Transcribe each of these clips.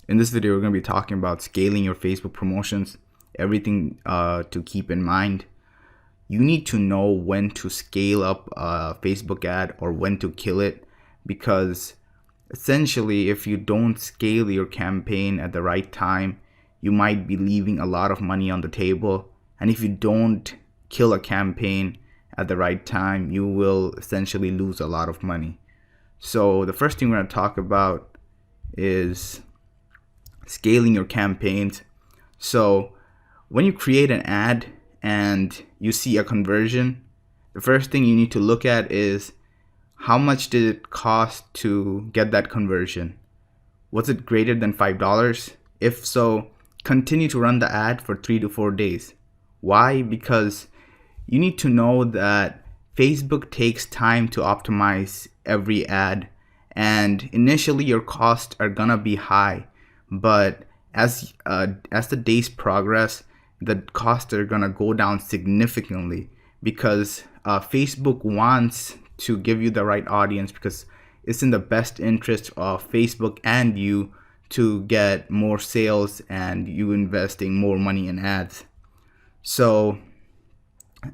In this video, we're going to be talking about scaling your Facebook promotions, everything to keep in mind. You need to know when to scale up a Facebook ad or when to kill it, because essentially if you don't scale your campaign at the right time, you might be leaving a lot of money on the table. And if you don't kill a campaign at the right time, you will essentially lose a lot of money. So the first thing we're going to talk about is scaling your campaigns. So when you create an ad and you see a conversion, the first thing you need to look at is how much did it cost to get that conversion? Was it greater than $5? If so, continue to run the ad for 3 to 4 days. Why? Because you need to know that Facebook takes time to optimize every ad, and initially your costs are gonna be high, but as the days progress, the costs are gonna go down significantly, because Facebook wants to give you the right audience, because it's in the best interest of Facebook and you to get more sales and you investing more money in ads. So,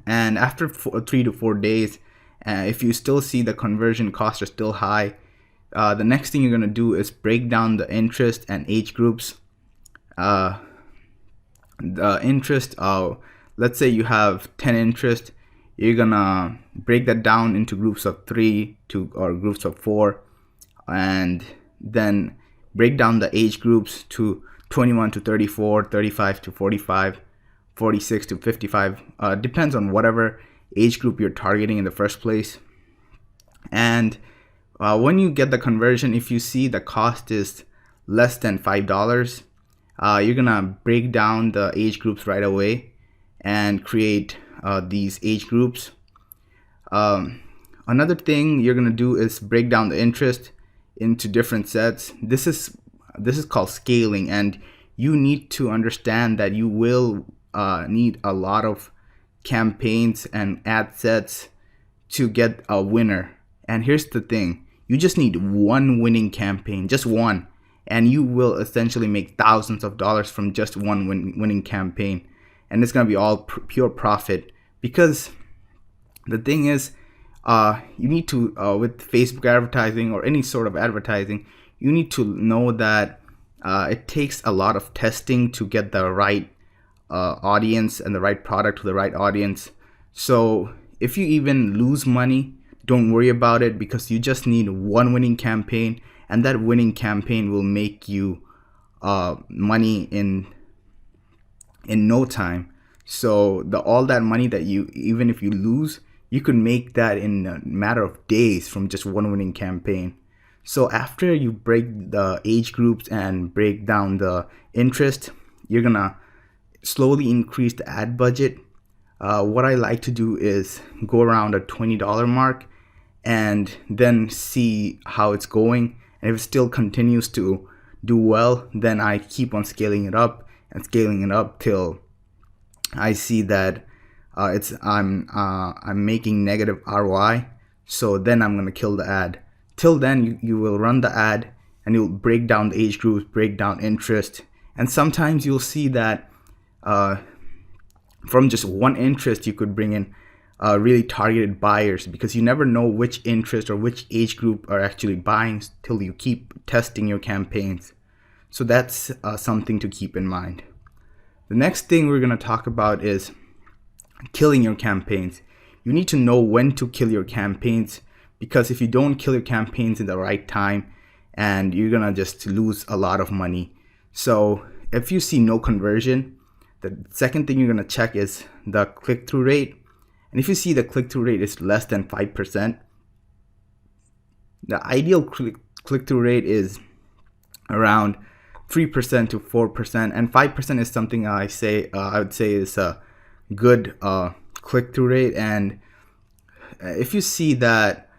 and after 3 to 4 days, if you still see the conversion costs are still high, the next thing you're going to do is break down the interest and age groups. The interest, let's say you have 10 interest, you're going to break that down into groups of 3 or groups of 4, and then break down the age groups to 21 to 34, 35 to 45, 46 to 55, depends on whatever age group you're targeting in the first place. And when you get the conversion, if you see the cost is less than $5, you're gonna break down the age groups right away and create these age groups. Another thing you're gonna do is break down the interest into different sets. This is called scaling, and you need to understand that you will need a lot of campaigns and ad sets to get a winner. And here's the thing, you just need one winning campaign, just one, and you will essentially make thousands of dollars from just one winning campaign, and it's going to be all pure profit. Because the thing is, you need to with Facebook advertising or any sort of advertising, you need to know that it takes a lot of testing to get the right audience and the right product to the right audience. So if you even lose money, don't worry about it, because you just need one winning campaign, and that winning campaign will make you money in no time. So all that money that you, even if you lose, you could make that in a matter of days from just one winning campaign. So after you break the age groups and break down the interest, you're gonna slowly increase the ad budget. What I like to do is go around a $20 mark and then see how it's going. And if it still continues to do well, then I keep on scaling it up and scaling it up till I see that I'm making negative ROI. So then I'm gonna kill the ad. Till then, you will run the ad and you'll break down the age groups, break down interest, and sometimes you'll see that from just one interest you could bring in really targeted buyers, because you never know which interest or which age group are actually buying till you keep testing your campaigns. So that's something to keep in mind. The next thing we're going to talk about is killing your campaigns. You need to know when to kill your campaigns, because if you don't kill your campaigns in the right time, and you're going to just lose a lot of money. So if you see no conversion, the second thing you're going to check is the click-through rate. And if you see the click-through rate is less than 5%, the ideal click-through rate is around 3% to 4%, and 5% is something I would say is a good click-through rate. And if you see that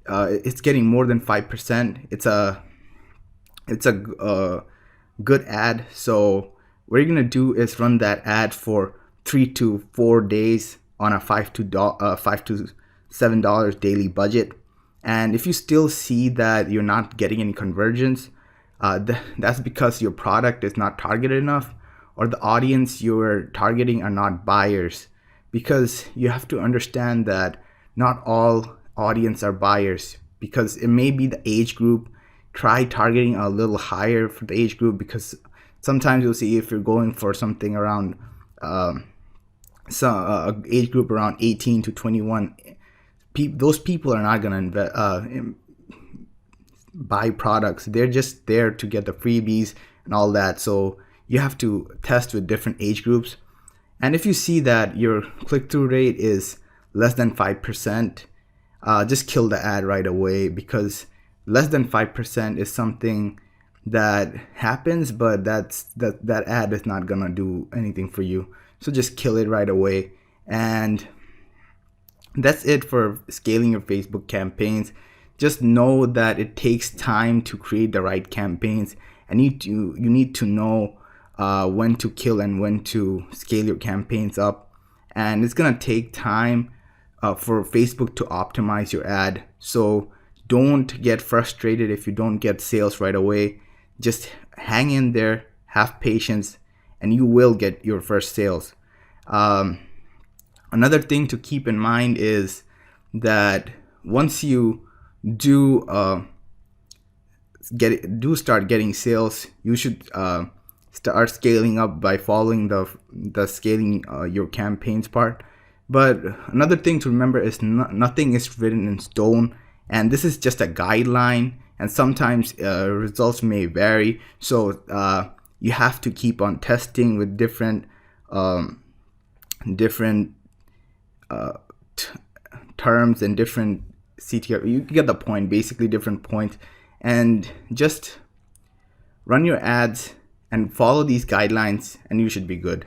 it's getting more than 5%, it's a good ad. So what you're gonna do is run that ad for 3 to 4 days on a $5 to $7 daily budget. And if you still see that you're not getting any conversions, That's because your product is not targeted enough, or the audience you're targeting are not buyers. Because you have to understand that not all audience are buyers, because it may be the age group. Try targeting a little higher for the age group, because sometimes you'll see if you're going for something around age group around 18 to 21, those people are not going to buy products. They're just there to get the freebies and all that. So you have to test with different age groups. And if you see that your click-through rate is less than 5%, just kill the ad right away, because less than 5% is something that happens, but that ad is not gonna do anything for you. So just kill it right away. And that's it for scaling your Facebook campaigns. Just know that it takes time to create the right campaigns, and you need to know when to kill and when to scale your campaigns up. And it's gonna take time for Facebook to optimize your ad. So don't get frustrated if you don't get sales right away. Just hang in there, have patience, and you will get your first sales. Another thing to keep in mind is that once you do start getting sales, you should start scaling up by following the scaling your campaigns part. But another thing to remember is nothing is written in stone, and this is just a guideline, and sometimes results may vary. So you have to keep on testing with different terms and different CTR. You get the point, basically different points, and just run your ads and follow these guidelines, and you should be good.